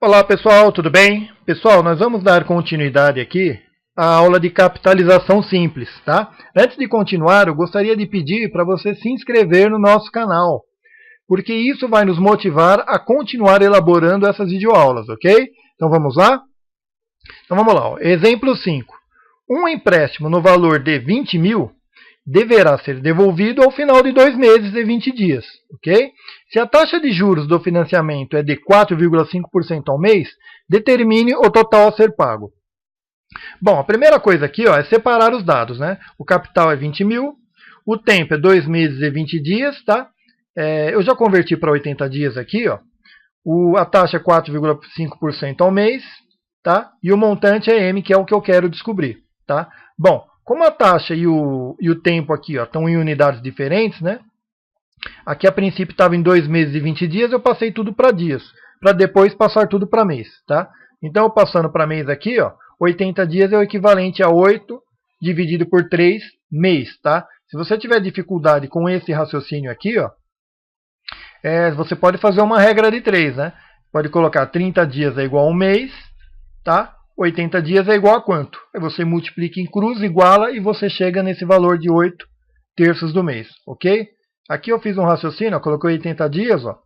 Olá pessoal, tudo bem? Pessoal, nós vamos dar continuidade aqui à aula de capitalização simples, tá? Antes de continuar, eu gostaria de pedir para você se inscrever no nosso canal, porque isso vai nos motivar a continuar elaborando essas videoaulas, ok? Então vamos lá? Então vamos lá, ó. Exemplo 5. Um empréstimo no valor de 20 mil deverá ser devolvido ao final de 2 meses e 20 dias, ok? Se a taxa de juros do financiamento é de 4,5% ao mês, determine o total a ser pago. Bom, a primeira coisa aqui, ó, é separar os dados, né? O capital é 20 mil, o tempo é 2 meses e 20 dias, tá? Eu já converti para 80 dias aqui, ó. A taxa é 4,5% ao mês, tá? E o montante é M, que é o que eu quero descobrir, tá? Bom, como a taxa e o tempo aqui estão em unidades diferentes, né? Aqui a princípio estava em 2 meses e 20 dias, eu passei tudo para dias, para depois passar tudo para mês, tá? Então, passando para mês aqui, ó, 80 dias é o equivalente a 8 dividido por 3 mês, tá? Se você tiver dificuldade com esse raciocínio aqui, ó, você pode fazer uma regra de 3, né? Pode colocar 30 dias é igual a um mês, tá? 80 dias é igual a quanto? Aí você multiplica em cruz, iguala e você chega nesse valor de 8 terços do mês, ok? Aqui eu fiz um raciocínio, coloquei 80 dias, ó,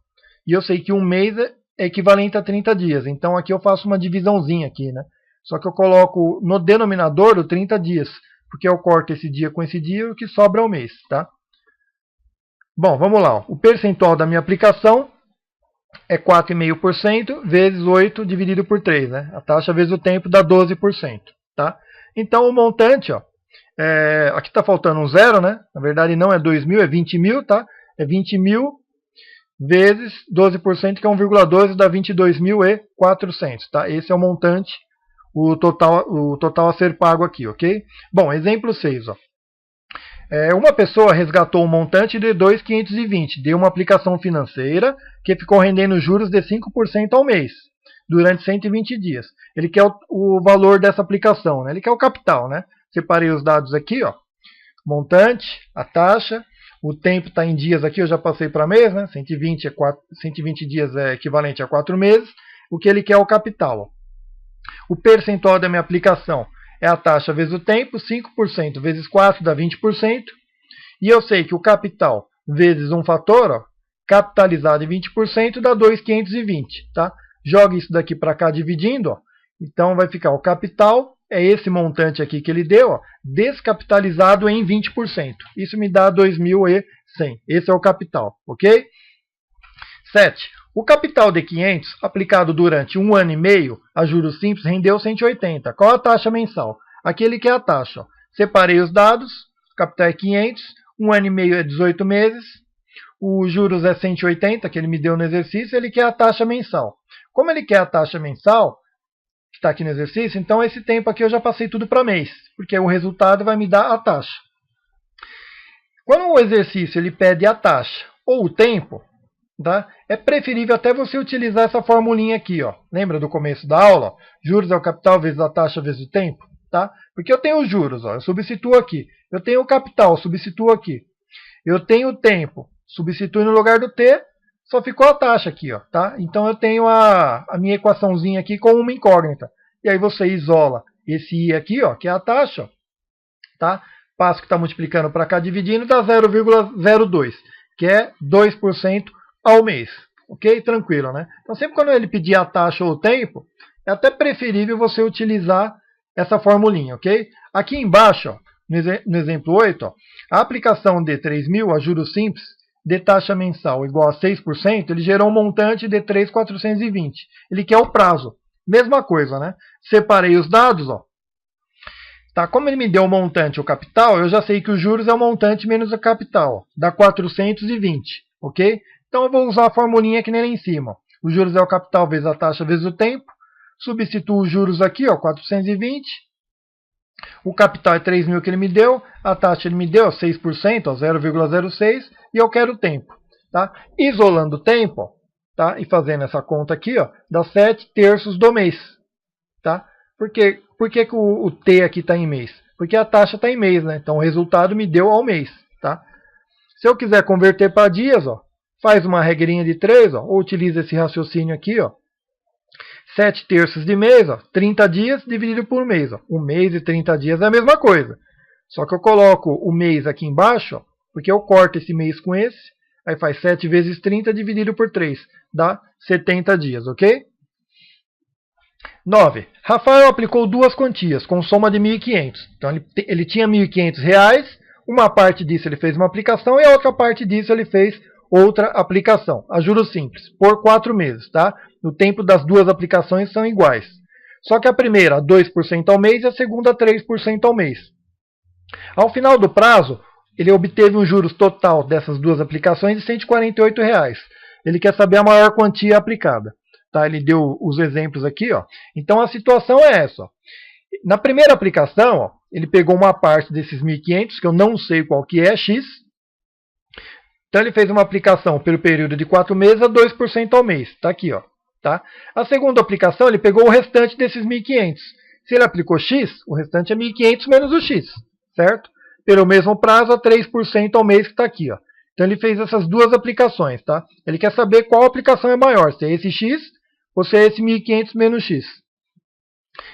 e eu sei que um mês é equivalente a 30 dias. Então aqui eu faço uma divisãozinha aqui, né? Só que eu coloco no denominador o 30 dias, porque eu corto esse dia com esse dia, o que sobra é o mês, tá? Bom, vamos lá. Ó. O percentual da minha aplicação é 4,5% vezes 8 dividido por 3, né? A taxa vezes o tempo dá 12%, tá? Então o montante, ó, aqui está faltando um zero, né? Na verdade não é 2 mil, é 20 mil, tá? É 20 mil vezes 12%, que é 1,12, dá 22.400, tá? Esse é o montante, o total a ser pago aqui, ok? Bom, exemplo 6, ó. Uma pessoa resgatou um montante de 2.520 de uma aplicação financeira que ficou rendendo juros de 5% ao mês, durante 120 dias. Ele quer o valor dessa aplicação, né? Ele quer o capital, né? Separei os dados aqui, ó. Montante, a taxa, o tempo está em dias aqui, eu já passei para mês, né? 120 dias é equivalente a 4 meses. O que ele quer é o capital, ó. O percentual da minha aplicação é a taxa vezes o tempo, 5% vezes 4 dá 20%. E eu sei que o capital vezes um fator, ó, capitalizado em 20%, dá 2.520. Tá? Joga isso daqui para cá dividindo. Ó. Então vai ficar o capital, é esse montante aqui que ele deu, ó, descapitalizado em 20%. Isso me dá 2.100. Esse é o capital, ok? 7. O capital de 500, aplicado durante 1 ano e meio, a juros simples, rendeu 180. Qual a taxa mensal? Aqui ele quer a taxa. Ó. Separei os dados, o capital é 500, 1 ano e meio é 18 meses, os juros é 180, que ele me deu no exercício, ele quer a taxa mensal. Como ele quer a taxa mensal, que está aqui no exercício, então esse tempo aqui eu já passei tudo para mês, porque o resultado vai me dar a taxa. Quando o exercício ele pede a taxa ou o tempo, tá? É preferível até você utilizar essa formulinha aqui, ó. Lembra do começo da aula? Juros é o capital vezes a taxa vezes o tempo, tá? Porque eu tenho os juros, ó, eu substituo aqui. Eu tenho o capital, eu substituo aqui. Eu tenho o tempo, substituo no lugar do T, só ficou a taxa aqui, ó, tá? Então eu tenho a minha equaçãozinha aqui com uma incógnita. E aí você isola esse I aqui, ó, que é a taxa, ó, tá? Passo que está multiplicando para cá, dividindo, dá 0,02, que é 2% ao mês, ok? Tranquilo, né? Então sempre quando ele pedir a taxa ou o tempo, é até preferível você utilizar essa formulinha, ok? Aqui embaixo, ó, no exemplo 8, ó, a aplicação de 3 mil a juros simples de taxa mensal igual a 6%, ele gerou um montante de 3.420. Ele quer o prazo. Mesma coisa, né? Separei os dados, ó. Tá? Como ele me deu o montante, o capital, eu já sei que os juros é o montante menos o capital, ó, dá 420, ok? Então eu vou usar a formulinha que nem lá em cima. Os juros é o capital vezes a taxa vezes o tempo. Substituo os juros aqui, ó, 420. O capital é 3 mil que ele me deu. A taxa ele me deu 6%, 0,06. E eu quero o tempo. Tá? Isolando o tempo, ó, tá? E fazendo essa conta aqui, ó, dá 7 terços do mês. Tá? Porque por que o T aqui está em mês? Porque a taxa está em mês, né? Então o resultado me deu ao mês, tá? Se eu quiser converter para dias, ó, faz uma regrinha de 3, ó, ou utiliza esse raciocínio aqui, ó. 7 terços de mês, ó, 30 dias dividido por mês. Ó. Um mês e 30 dias é a mesma coisa. Só que eu coloco o mês aqui embaixo, ó, porque eu corto esse mês com esse, aí faz 7 vezes 30 dividido por 3, dá 70 dias, ok? 9. Rafael aplicou duas quantias, com soma de 1.500. Então ele tinha R$ 1.500, uma parte disso ele fez uma aplicação e a outra parte disso ele fez outra aplicação, a juros simples, por 4 meses, tá? No tempo das duas aplicações são iguais. Só que a primeira 2% ao mês e a segunda 3% ao mês. Ao final do prazo, ele obteve um juros total dessas duas aplicações de R$ 148. Ele quer saber a maior quantia aplicada. Tá? Ele deu os exemplos aqui. Ó. Então a situação é essa. Ó. Na primeira aplicação, ó, ele pegou uma parte desses 1.500, que eu não sei qual que é, X. Então ele fez uma aplicação pelo período de 4 meses a 2% ao mês. Está aqui. Ó, tá? A segunda aplicação, ele pegou o restante desses 1.500. Se ele aplicou X, o restante é 1.500 menos o X. Certo? Pelo mesmo prazo a 3% ao mês que está aqui. Ó. Então ele fez essas duas aplicações. Tá? Ele quer saber qual aplicação é maior, se é esse X ou se é esse 1.500 menos X.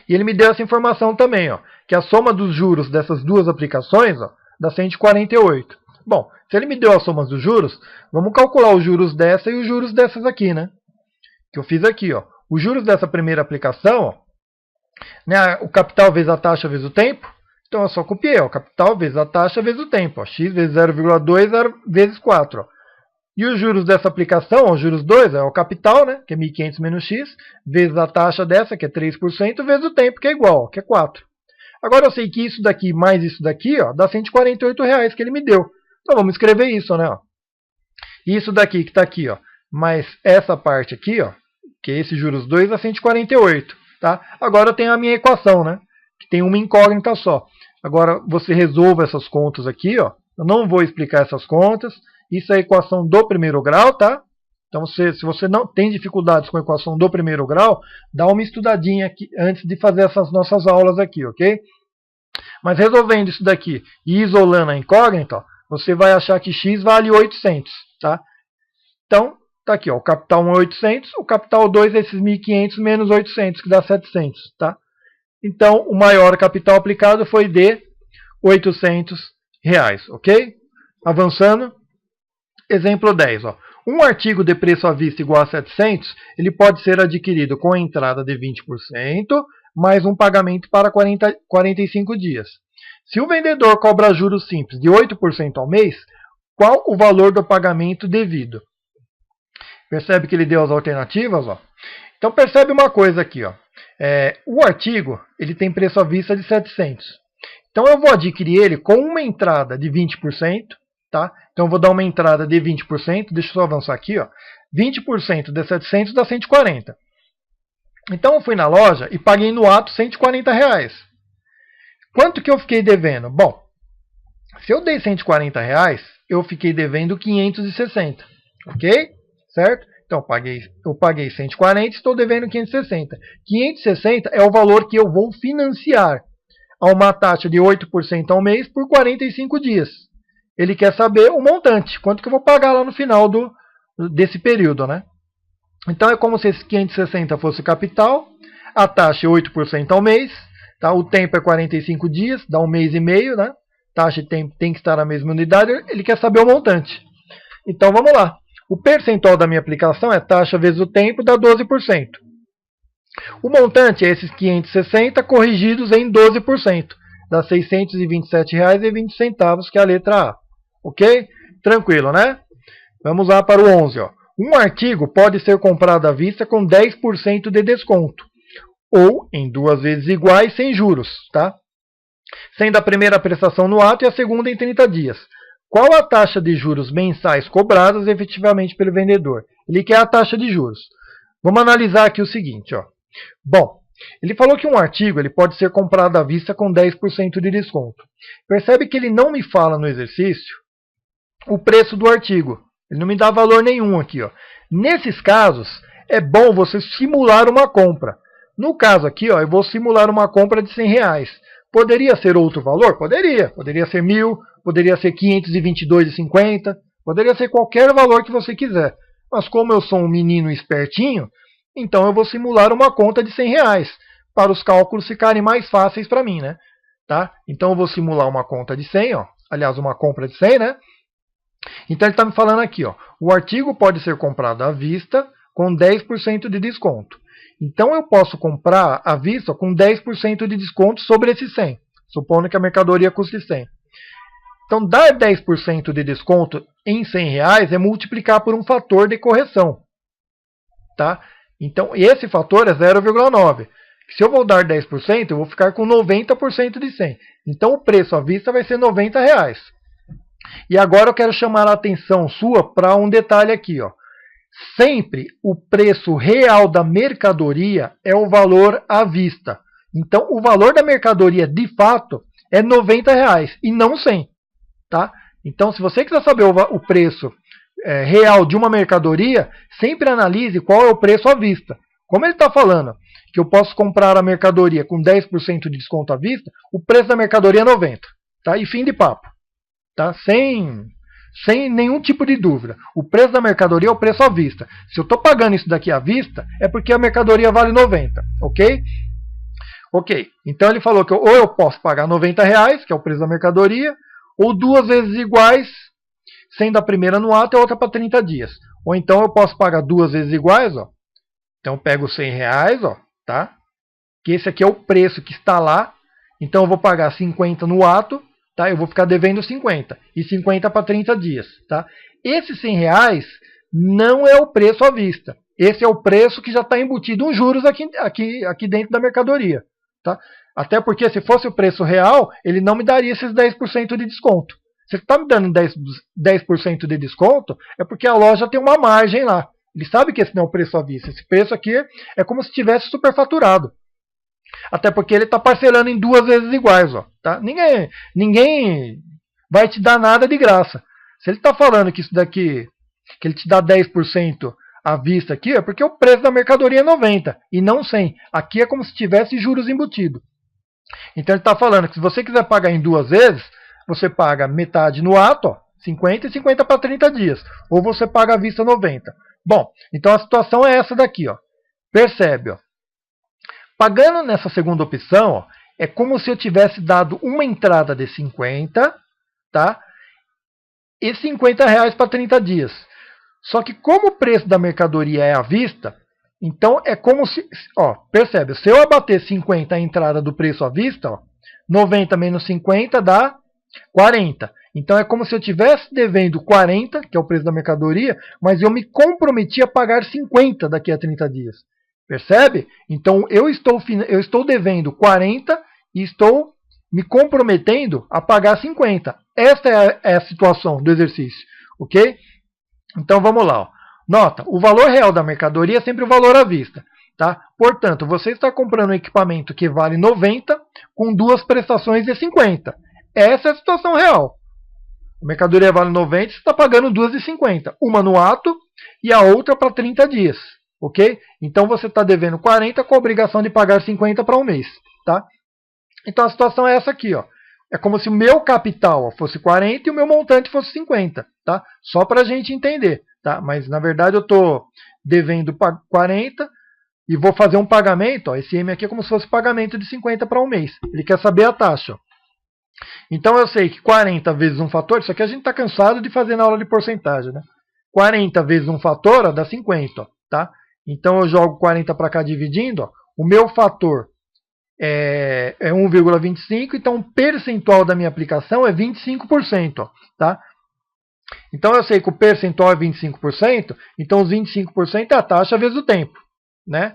E ele me deu essa informação também, ó, que a soma dos juros dessas duas aplicações ó, dá 148. Bom, se ele me deu as somas dos juros, vamos calcular os juros dessa e os juros dessas aqui, né? Que eu fiz aqui, ó. Os juros dessa primeira aplicação, ó, né, o capital vezes a taxa vezes o tempo. Então eu só copiei, ó, capital vezes a taxa vezes o tempo. Ó, x vezes 0,2 vezes 4. Ó. E os juros dessa aplicação, ó, os juros 2, é o capital, né, que é 1.500 menos x, vezes a taxa dessa, que é 3%, vezes o tempo, que é igual, que é 4. Agora eu sei que isso daqui mais isso daqui ó, dá R$ 148 que ele me deu. Então vamos escrever isso, né? Ó. Isso daqui que está aqui, ó, mais essa parte aqui, ó, que é esse juros 2, dá 148. Tá? Agora eu tenho a minha equação, né? Que tem uma incógnita só. Agora você resolva essas contas aqui, ó. Eu não vou explicar essas contas. Isso é a equação do primeiro grau, tá? Então, se você não tem dificuldades com a equação do primeiro grau, dá uma estudadinha aqui antes de fazer essas nossas aulas aqui, ok? Mas resolvendo isso daqui e isolando a incógnita, ó, você vai achar que x vale 800, tá? Então, tá aqui, ó, o capital 1 é 800, o capital 2 é esses 1.500 menos 800, que dá 700, tá? Então, o maior capital aplicado foi de R$ 800, ok? Avançando. Exemplo 10. Ó. Um artigo de preço à vista igual a 700, ele pode ser adquirido com a entrada de 20%, mais um pagamento para 45 dias. Se o vendedor cobra juros simples de 8% ao mês, qual o valor do pagamento devido? Percebe que ele deu as alternativas? Ó? Então percebe uma coisa aqui. Ó. O artigo ele tem preço à vista de 700. Então eu vou adquirir ele com uma entrada de 20%. Tá? Então eu vou dar uma entrada de 20%, deixa eu só avançar aqui, ó. 20% de 700 dá 140. Então eu fui na loja e paguei no ato R$ 140. Quanto que eu fiquei devendo? Bom, se eu dei R$ 140, eu fiquei devendo 560, ok? Certo? Então eu paguei 140 e estou devendo 560. 560 é o valor que eu vou financiar a uma taxa de 8% ao mês por 45 dias. Ele quer saber o montante, quanto que eu vou pagar lá no final desse período, né? Então é como se esse 560 fosse capital, a taxa é 8% ao mês, tá? O tempo é 45 dias, dá um mês e meio, né? Taxa e tempo tem que estar na mesma unidade, ele quer saber o montante. Então vamos lá. O percentual da minha aplicação é taxa vezes o tempo, dá 12%. O montante é esses 560 corrigidos em 12%, dá R$ 627,20, que é a letra A. Ok? Tranquilo, né? Vamos lá para o 11. Ó. Um artigo pode ser comprado à vista com 10% de desconto, ou em 2 vezes iguais sem juros, tá? Sendo a primeira prestação no ato e a segunda em 30 dias. Qual a taxa de juros mensais cobradas efetivamente pelo vendedor? Ele quer a taxa de juros. Vamos analisar aqui o seguinte. Ó. Bom, ele falou que um artigo ele pode ser comprado à vista com 10% de desconto. Percebe que ele não me fala no exercício o preço do artigo. Ele não me dá valor nenhum aqui. Ó. Nesses casos, é bom você simular uma compra. No caso aqui, ó, eu vou simular uma compra de R$100. Poderia ser outro valor? Poderia. Poderia ser 1.000, poderia ser 522,50, poderia ser qualquer valor que você quiser. Mas como eu sou um menino espertinho, então eu vou simular uma conta de R$100 para os cálculos ficarem mais fáceis para mim, né? Tá? Então eu vou simular uma conta de 100, ó. Aliás, uma compra de 100, né? Então ele está me falando aqui, ó, o artigo pode ser comprado à vista com 10% de desconto. Então eu posso comprar à vista com 10% de desconto sobre esse 100, supondo que a mercadoria custe 100. Então dar 10% de desconto em R$100 é multiplicar por um fator de correção. Tá? Então esse fator é 0,9. Se eu vou dar 10%, eu vou ficar com 90% de 100. Então o preço à vista vai ser R$90. E agora eu quero chamar a atenção sua para um detalhe aqui, ó. Sempre o preço real da mercadoria é o valor à vista. Então, o valor da mercadoria, de fato, é R$90 e não 100. Tá? Então, se você quiser saber o preço real de uma mercadoria, sempre analise qual é o preço à vista. Como ele está falando que eu posso comprar a mercadoria com 10% de desconto à vista, o preço da mercadoria é 90. Tá? E fim de papo. Tá? Sem nenhum tipo de dúvida. O preço da mercadoria é o preço à vista. Se eu estou pagando isso daqui à vista, é porque a mercadoria vale 90, ok? Ok, então ele falou que ou eu posso pagar R$90, que é o preço da mercadoria, ou duas vezes iguais, sendo a primeira no ato e a outra para 30 dias. Ou então eu posso pagar duas vezes iguais, ó. Então eu pego R$100, ó, tá? Que esse aqui é o preço que está lá. Então eu vou pagar 50 no ato, tá? Eu vou ficar devendo 50 e 50 para 30 dias. Tá? Esses R$100 não é o preço à vista. Esse é o preço que já está embutido uns juros aqui dentro da mercadoria. Tá? Até porque se fosse o preço real, ele não me daria esses 10% de desconto. Se ele está me dando 10% de desconto, é porque a loja tem uma margem lá. Ele sabe que esse não é o preço à vista. Esse preço aqui é como se tivesse superfaturado. Até porque ele está parcelando em duas vezes iguais. Ó, tá? Ninguém vai te dar nada de graça. Se ele está falando que isso daqui, que ele te dá 10% à vista aqui, é porque o preço da mercadoria é 90 e não 100. Aqui é como se tivesse juros embutidos. Então ele está falando que se você quiser pagar em duas vezes, você paga metade no ato, ó, 50 e 50 para 30 dias. Ou você paga à vista 90. Bom, então a situação é essa daqui. Ó. Percebe, ó. Pagando nessa segunda opção, ó, é como se eu tivesse dado uma entrada de 50, tá? E R$50 para 30 dias. Só que como o preço da mercadoria é à vista, então é como se, ó, percebe, se eu abater 50 a entrada do preço à vista, ó, 90 menos 50 dá 40. Então é como se eu estivesse devendo 40, que é o preço da mercadoria, mas eu me comprometi a pagar 50 daqui a 30 dias. Percebe? Então eu estou devendo 40 e estou me comprometendo a pagar 50. Esta é a situação do exercício. Ok? Então vamos lá. Ó. Nota, o valor real da mercadoria é sempre o valor à vista. Tá? Portanto, você está comprando um equipamento que vale 90 com duas prestações de 50. Essa é a situação real. A mercadoria vale 90 e você está pagando duas de 50. Uma no ato e a outra para 30 dias. Ok? Então você está devendo 40 com a obrigação de pagar 50 para um mês. Tá? Então a situação é essa aqui. Ó. É como se o meu capital fosse 40 e o meu montante fosse 50. Tá? Só para a gente entender. Tá? Mas na verdade eu estou devendo 40 e vou fazer um pagamento. Ó. Esse M aqui é como se fosse pagamento de 50 para um mês. Ele quer saber a taxa. Ó. Então eu sei que 40 vezes um fator, isso aqui a gente está cansado de fazer na aula de porcentagem. Né? 40 vezes um fator ó, dá 50. Ó, tá? Então eu jogo 40 para cá dividindo, ó, o meu fator é 1,25, então o percentual da minha aplicação é 25%. Ó, tá? Então eu sei que o percentual é 25%, então os 25% é a taxa vezes o tempo. Né?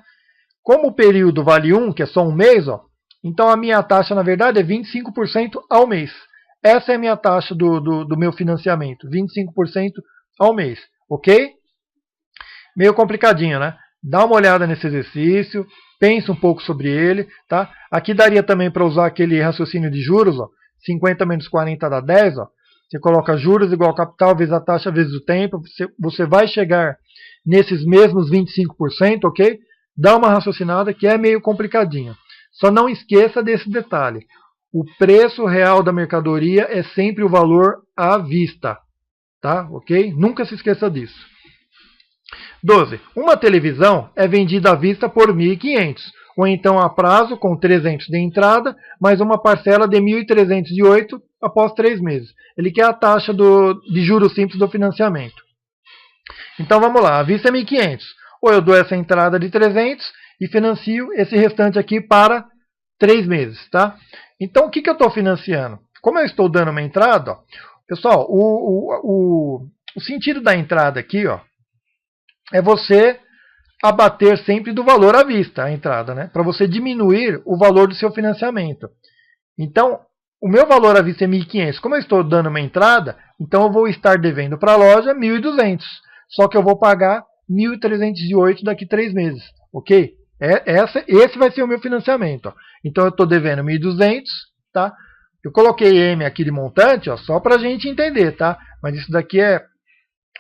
Como o período vale 1, que é só um mês, ó, então a minha taxa na verdade é 25% ao mês. Essa é a minha taxa do meu financiamento, 25% ao mês. Ok? Meio complicadinho, né? Dá uma olhada nesse exercício, pensa um pouco sobre ele, tá? Aqui daria também para usar aquele raciocínio de juros, ó, 50 menos 40 dá 10, ó. Você coloca juros igual capital vezes a taxa vezes o tempo, você vai chegar nesses mesmos 25%, ok? dá uma raciocinada que é meio complicadinho. Só não esqueça desse detalhe. O preço real da mercadoria é sempre o valor à vista. Tá? Ok? Nunca se esqueça disso. 12. Uma televisão é vendida à vista por 1.500, ou então a prazo com 300 de entrada, mais uma parcela de 1.308 após 3 meses. Ele quer a taxa de juros simples do financiamento. Então vamos lá, à vista é 1.500. Ou eu dou essa entrada de 300 e financio esse restante aqui para 3 meses. Tá? Então o que eu estou financiando? Como eu estou dando uma entrada, ó, pessoal, o sentido da entrada aqui, ó, é você abater sempre do valor à vista, a entrada, né? Para você diminuir o valor do seu financiamento. Então, o meu valor à vista é 1.500. Como eu estou dando uma entrada, então eu vou estar devendo para a loja 1.200. Só que eu vou pagar 1.308 daqui 3 meses. Ok? Esse vai ser o meu financiamento. Ó. Então eu estou devendo 1.200, tá? Eu coloquei M aqui de montante, ó, só para a gente entender, tá? Mas isso daqui é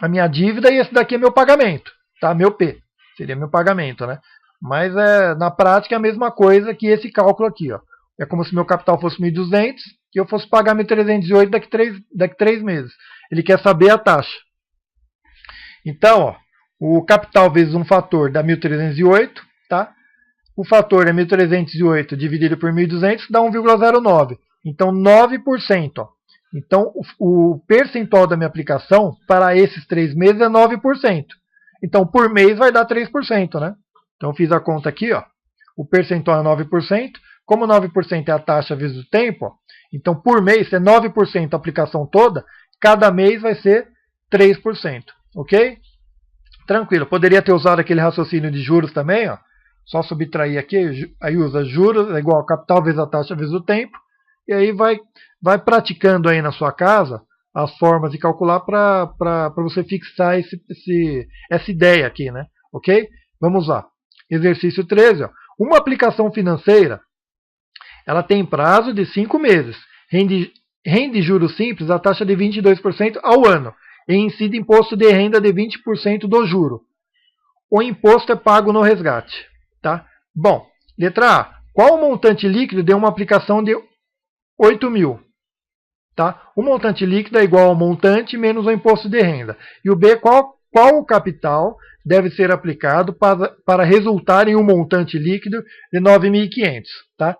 a minha dívida e esse daqui é meu pagamento, tá? Meu P, seria meu pagamento, né? Mas na prática é a mesma coisa que esse cálculo aqui, ó. É como se meu capital fosse 1.200 e eu fosse pagar 1.308 daqui 3 meses. Ele quer saber a taxa. Então, ó, o capital vezes um fator dá 1.308, tá? O fator é 1.308 dividido por 1.200 dá 1,09. Então, 9%. Ó. Então, o percentual da minha aplicação para esses 3 meses é 9%. Então, por mês vai dar 3%, né? Então, eu fiz a conta aqui, ó. O percentual é 9%. Como 9% é a taxa vezes o tempo, ó, então, por mês, se é 9% a aplicação toda, cada mês vai ser 3%. Ok? Tranquilo. Poderia ter usado aquele raciocínio de juros também, ó. Só subtrair aqui, aí usa juros, é igual a capital vezes a taxa vezes o tempo. E aí vai praticando aí na sua casa as formas de calcular para você fixar essa ideia aqui, né? Ok? Vamos lá. Exercício 13. Ó. Uma aplicação financeira, ela tem prazo de 5 meses. Rende juros simples a taxa de 22% ao ano. E incide imposto de renda de 20% do juro. O imposto é pago no resgate. Tá? Bom, letra A. Qual o montante líquido de uma aplicação de 8.000? Tá? O montante líquido é igual ao montante menos o imposto de renda. E o B, qual o capital deve ser aplicado para resultar em um montante líquido de 9.500? Tá?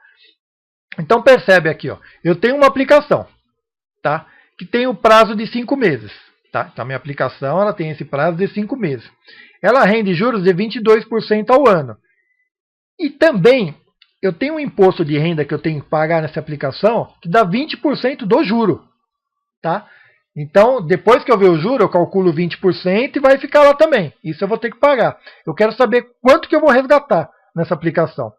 Então percebe aqui, ó, eu tenho uma aplicação, tá? Que tem o prazo de 5 meses. Tá? Então a minha aplicação ela tem esse prazo de 5 meses. Ela rende juros de 22% ao ano. E também eu tenho um imposto de renda que eu tenho que pagar nessa aplicação que dá 20% do juro. Tá? Então, depois que eu ver o juro, eu calculo 20% e vai ficar lá também. Isso eu vou ter que pagar. Eu quero saber quanto que eu vou resgatar nessa aplicação.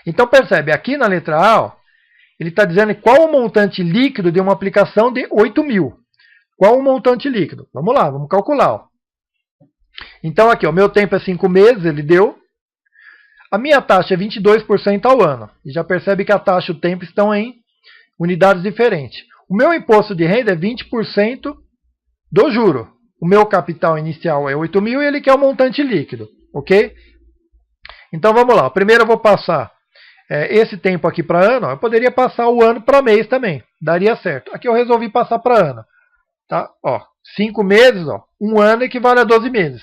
Então, percebe, aqui na letra A, ó, ele está dizendo qual o montante líquido de uma aplicação de 8.000. Qual o montante líquido? Vamos lá, vamos calcular. Ó. Então, aqui, o meu tempo é 5 meses, ele deu. A minha taxa é 22% ao ano. E já percebe que a taxa e o tempo estão em unidades diferentes. O meu imposto de renda é 20% do juro. O meu capital inicial é 8.000 e ele quer o montante líquido. Ok? Então vamos lá. Primeiro eu vou passar esse tempo aqui para ano. Eu poderia passar o ano para mês também. Daria certo. Aqui eu resolvi passar para ano. Tá? Ó, 5 meses, ó, um ano equivale a 12 meses.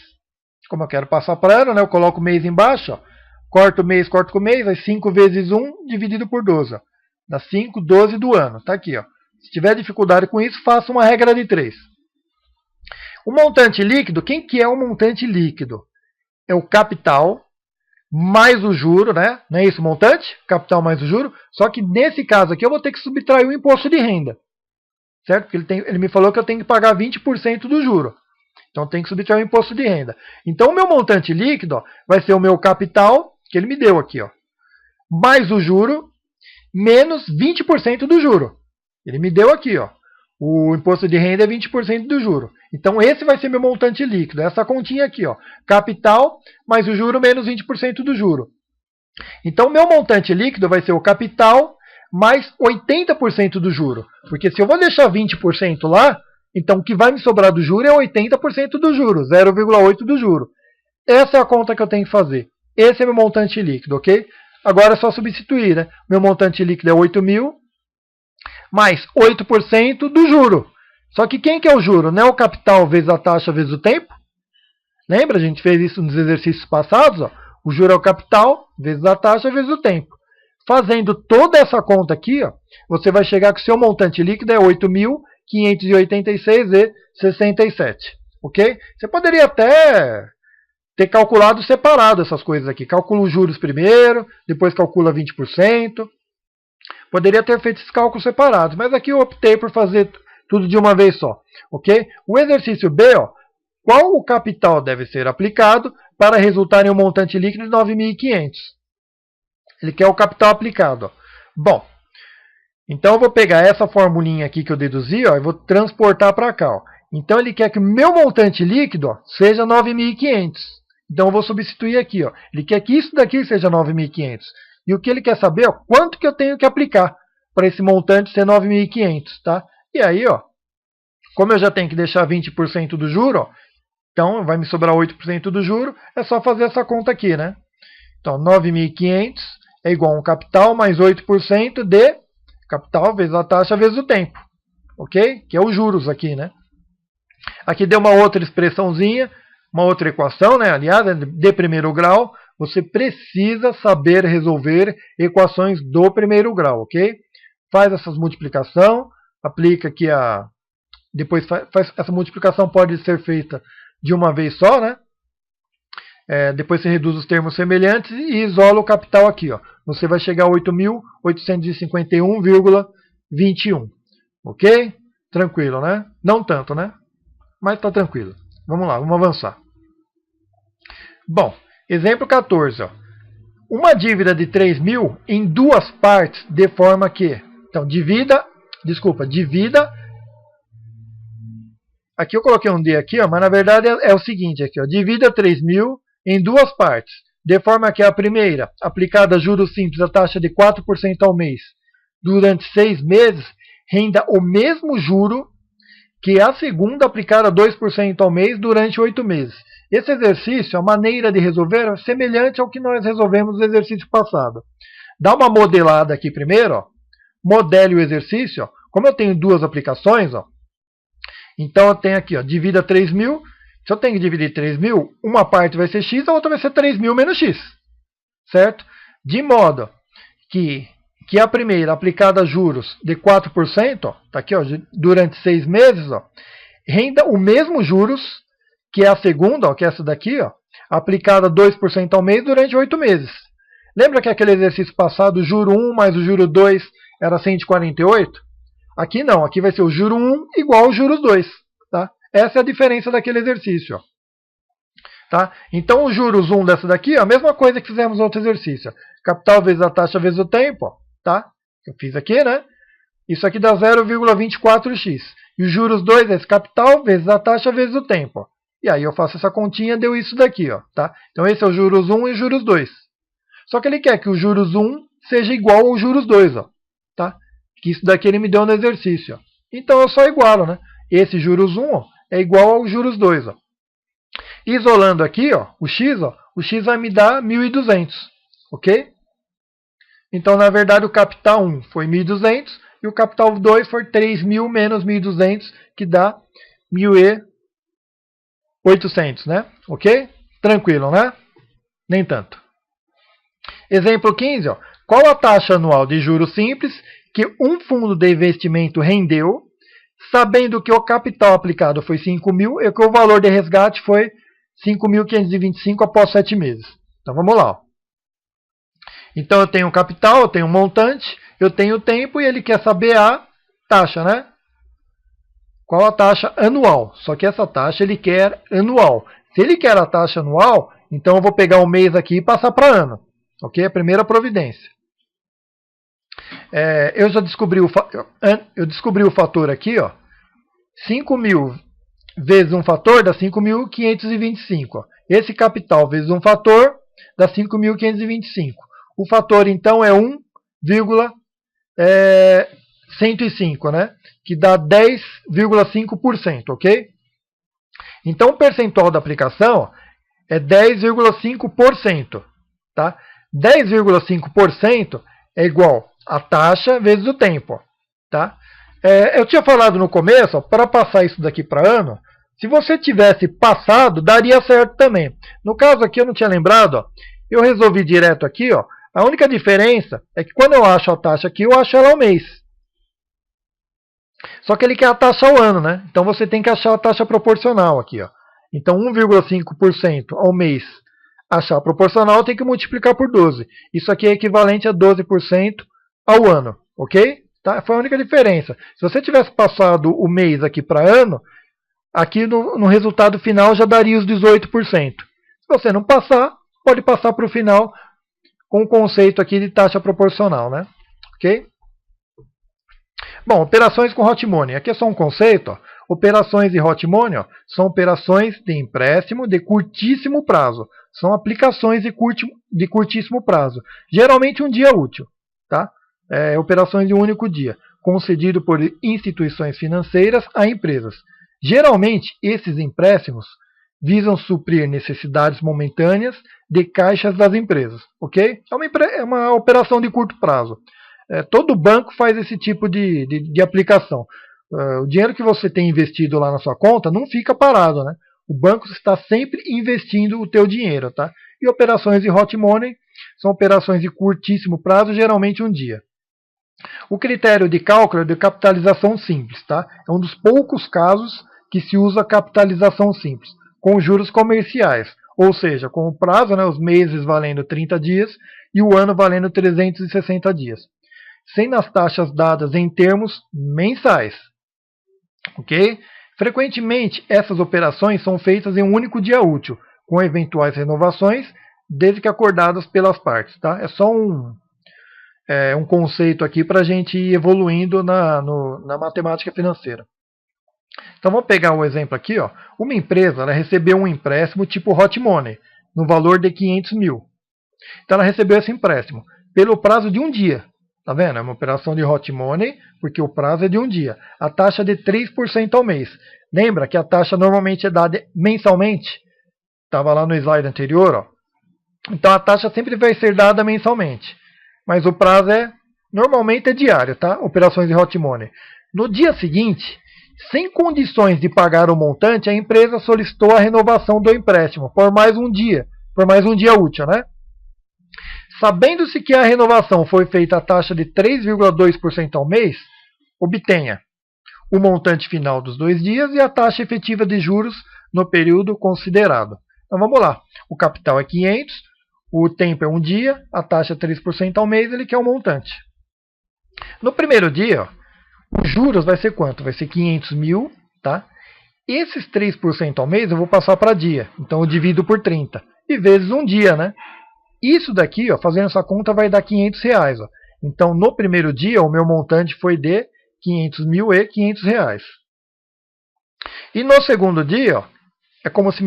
Como eu quero passar para ano, né, eu coloco o mês embaixo. Ó. Corto o mês, corto com o mês, aí 5 vezes 1 dividido por 12. Ó. Dá 5, 12 do ano. Tá aqui. Ó. Se tiver dificuldade com isso, faça uma regra de 3. O montante líquido, quem que é o montante líquido? É o capital mais o juro, né? Não é isso o montante? Capital mais o juro. Só que nesse caso aqui eu vou ter que subtrair o imposto de renda. Certo? Porque ele me falou que eu tenho que pagar 20% do juro. Então tem que subtrair o imposto de renda. Então o meu montante líquido ó, vai ser o meu capital, que ele me deu aqui, ó, mais o juro, menos 20% do juro. Ele me deu aqui, ó. O imposto de renda é 20% do juro. Então esse vai ser meu montante líquido. Essa continha aqui, ó. Capital mais o juro menos 20% do juro. Então o meu montante líquido vai ser o capital mais 80% do juro. Porque se eu vou deixar 20% lá, então o que vai me sobrar do juro é 80% do juro, 0,8% do juro. Essa é a conta que eu tenho que fazer. Esse é meu montante líquido, ok? Agora é só substituir, né? Meu montante líquido é 8.000 mais 8% do juro. Só que quem que é o juro? Não é o capital vezes a taxa vezes o tempo? Lembra? A gente fez isso nos exercícios passados. Ó. O juro é o capital vezes a taxa vezes o tempo. Fazendo toda essa conta aqui, ó, você vai chegar que o seu montante líquido é 8.586,67. Ok? Você poderia até ter calculado separado essas coisas aqui. Calcula os juros primeiro, depois calcula 20%. Poderia ter feito esses cálculos separados, mas aqui eu optei por fazer tudo de uma vez só. Ok? O exercício B, ó, qual o capital deve ser aplicado para resultar em um montante líquido de 9.500? Ele quer o capital aplicado. Ó. Bom, então eu vou pegar essa formulinha aqui que eu deduzi ó, e vou transportar para cá. Ó. Então ele quer que o meu montante líquido ó, seja 9.500. Então eu vou substituir aqui. Ó. Ele quer que isso daqui seja 9.500. E o que ele quer saber é quanto que eu tenho que aplicar para esse montante ser 9.500. Tá? E aí, ó, como eu já tenho que deixar 20% do juro, ó, então vai me sobrar 8% do juro, é só fazer essa conta aqui. Né? Então 9.500 é igual a um capital mais 8% de capital vezes a taxa vezes o tempo. Ok? Que é os juros aqui. Né? Aqui deu uma outra expressãozinha, uma outra equação, né? Aliás, de primeiro grau. Você precisa saber resolver equações do primeiro grau, ok? Faz essas multiplicação, aplica aqui a... Depois essa multiplicação pode ser feita de uma vez só, né? Depois você reduz os termos semelhantes e isola o capital aqui, ó. Você vai chegar a 8.851,21, ok? Tranquilo, né? Não tanto, né? Mas tá tranquilo. Vamos lá, vamos avançar. Bom, exemplo 14. Ó. Uma dívida de 3.000 em duas partes, de forma que... Então, divida... Aqui eu coloquei um D aqui, ó, mas na verdade é o seguinte aqui, ó. Divida 3.000 em duas partes, de forma que a primeira, aplicada a juros simples a taxa de 4% ao mês, durante 6 meses, renda o mesmo juro que a segunda, aplicada a 2% ao mês, durante 8 meses. Esse exercício, a maneira de resolver é semelhante ao que nós resolvemos no exercício passado. Dá uma modelada aqui primeiro, ó. Modele o exercício. Ó. Como eu tenho duas aplicações, ó, então eu tenho aqui, ó, divida 3.000. Se eu tenho que dividir 3.000, uma parte vai ser x, a outra vai ser 3.000 menos x. Certo? De modo que a primeira, aplicada a juros de 4%, ó, tá aqui, ó, durante 6 meses, ó, renda o mesmo juros que a segunda, ó, que é essa daqui, ó, aplicada a 2% ao mês durante 8 meses. Lembra que aquele exercício passado, o juro 1 mais o juro 2 era 148? Aqui não, aqui vai ser o juro 1 igual ao juros 2. Tá? Essa é a diferença daquele exercício. Ó. Tá? Então, os juros 1 dessa daqui é a mesma coisa que fizemos no outro exercício. Capital vezes a taxa vezes o tempo. Ó. Tá? Eu fiz aqui, né? Isso aqui dá 0,24x. E os juros 2 é esse capital vezes a taxa vezes o tempo. Ó. E aí eu faço essa continha, deu isso daqui. Ó, tá? Então esse é o juros 1 e o juros 2. Só que ele quer que o juros 1 seja igual ao juros 2. Ó, tá? Que isso daqui ele me deu no exercício. Ó. Então eu só igualo. Né? Esse juros 1 ó, é igual ao juros 2. Ó. Isolando aqui ó, o x vai me dar 1.200. Ok? Então, na verdade, o capital 1 foi 1.200 e o capital 2 foi 3.000 menos 1.200, que dá 1.800, né? Ok? Tranquilo, né? Nem tanto. Exemplo 15. Ó. Qual a taxa anual de juros simples que um fundo de investimento rendeu, sabendo que o capital aplicado foi 5.000 e que o valor de resgate foi 5.525 após 7 meses? Então, vamos lá. Ó. Então, eu tenho um capital, eu tenho um montante, eu tenho o tempo e ele quer saber a taxa, né? Qual a taxa anual? Só que essa taxa ele quer anual. Se ele quer a taxa anual, então eu vou pegar um mês aqui e passar para ano. Ok? A primeira providência. Eu já descobri eu descobri o fator aqui, ó. 5.000 vezes um fator dá 5.525. Esse capital vezes um fator dá 5.525. O fator, então, é 1,105, né? Que dá 10,5%, ok? Então, o percentual da aplicação é 10,5%. Tá? 10,5% é igual a taxa vezes o tempo. Tá? Eu tinha falado no começo, para passar isso daqui para ano, se você tivesse passado, daria certo também. No caso aqui eu não tinha lembrado, ó, eu resolvi direto aqui, ó, a única diferença é que quando eu acho a taxa aqui, eu acho ela ao mês. Só que ele quer a taxa ao ano, né? Então você tem que achar a taxa proporcional aqui, ó. Então 1,5% ao mês, achar proporcional, tem que multiplicar por 12. Isso aqui é equivalente a 12% ao ano, ok? Tá? Foi a única diferença. Se você tivesse passado o mês aqui para ano, aqui no resultado final já daria os 18%. Se você não passar, pode passar para o final com o conceito aqui de taxa proporcional, né? Ok? Bom, operações com hot money. Aqui é só um conceito. Ó. Operações de hot money ó, são operações de empréstimo de curtíssimo prazo. São aplicações de curtíssimo prazo. Geralmente um dia útil. Tá? Operações de um único dia. Concedido por instituições financeiras a empresas. Geralmente, esses empréstimos visam suprir necessidades momentâneas de caixas das empresas. Ok? É uma operação de curto prazo. Todo banco faz esse tipo de aplicação. O dinheiro que você tem investido lá na sua conta não fica parado, né? O banco está sempre investindo o teu dinheiro, tá? E operações de hot money são operações de curtíssimo prazo, geralmente um dia. O critério de cálculo é de capitalização simples, tá? É um dos poucos casos que se usa capitalização simples, com juros comerciais, ou seja, com o prazo, né, os meses valendo 30 dias e o ano valendo 360 dias. Sendo as taxas dadas em termos mensais. Ok? Frequentemente, essas operações são feitas em um único dia útil, com eventuais renovações, desde que acordadas pelas partes. Tá? É só um conceito aqui para a gente ir evoluindo na matemática financeira. Então vamos pegar um exemplo aqui. Ó. Uma empresa ela recebeu um empréstimo tipo hot money, no valor de 500 mil. Então ela recebeu esse empréstimo pelo prazo de um dia. Tá vendo? É uma operação de hot money, porque o prazo é de um dia. A taxa é de 3% ao mês. Lembra que a taxa normalmente é dada mensalmente? Estava lá no slide anterior. Ó. Então a taxa sempre vai ser dada mensalmente. Mas o prazo normalmente é diário, tá? Operações de hot money. No dia seguinte, sem condições de pagar o montante, a empresa solicitou a renovação do empréstimo por mais um dia útil, né? Sabendo-se que a renovação foi feita a taxa de 3,2% ao mês, obtenha o montante final dos 2 dias e a taxa efetiva de juros no período considerado. Então vamos lá. O capital é 500, o tempo é um dia, a taxa é 3% ao mês, ele quer o montante. No primeiro dia, ó, os juros vai ser quanto? Vai ser 500 mil, tá? Esses 3% ao mês eu vou passar para dia. Então eu divido por 30. E vezes um dia, né? Isso daqui, ó, fazendo essa conta, vai dar R$500. Ó. Então, no primeiro dia, o meu montante foi de 500 mil e R$500. E no segundo dia, ó, é como se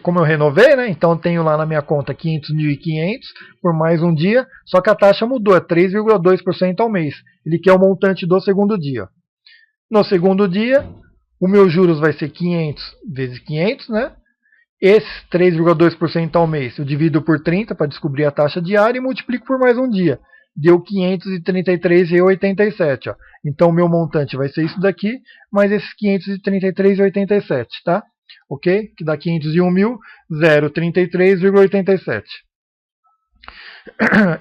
como eu renovei, né? Então, eu tenho lá na minha conta 500.500 por mais um dia, só que a taxa mudou, é 3,2% ao mês. Ele quer o montante do segundo dia. No segundo dia, o meu juros vai ser 500 vezes 500, né? Esses 3,2% ao mês eu divido por 30 para descobrir a taxa diária e multiplico por mais um dia. Deu 533,87. Ó. Então o meu montante vai ser isso daqui, mais esses 533,87, tá? Ok? Que dá 501.033,87.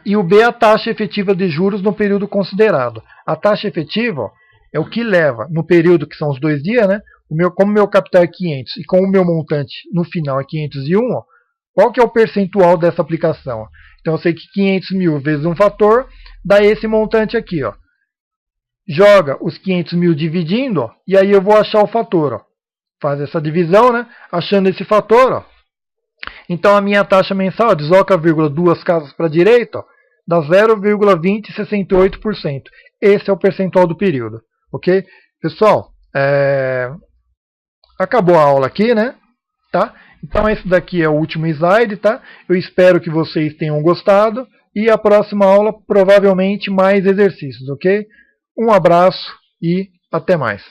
E o B é a taxa efetiva de juros no período considerado. A taxa efetiva ó, é o que leva, no período que são os 2 dias, né? Como o meu capital é 500 e como o meu montante no final é 501, ó, qual que é o percentual dessa aplicação? Ó? Então eu sei que 500 mil vezes um fator dá esse montante aqui. Ó. Joga os 500 mil dividindo ó, e aí eu vou achar o fator. Ó. Faz essa divisão, né? Achando esse fator. Ó. Então a minha taxa mensal, desloca a vírgula 2 casas para a direita, ó, dá 0,2068%. Esse é o percentual do período. Ok? Pessoal, acabou a aula aqui, né? Tá? Então esse daqui é o último slide, tá? Eu espero que vocês tenham gostado e a próxima aula provavelmente mais exercícios, ok? Um abraço e até mais.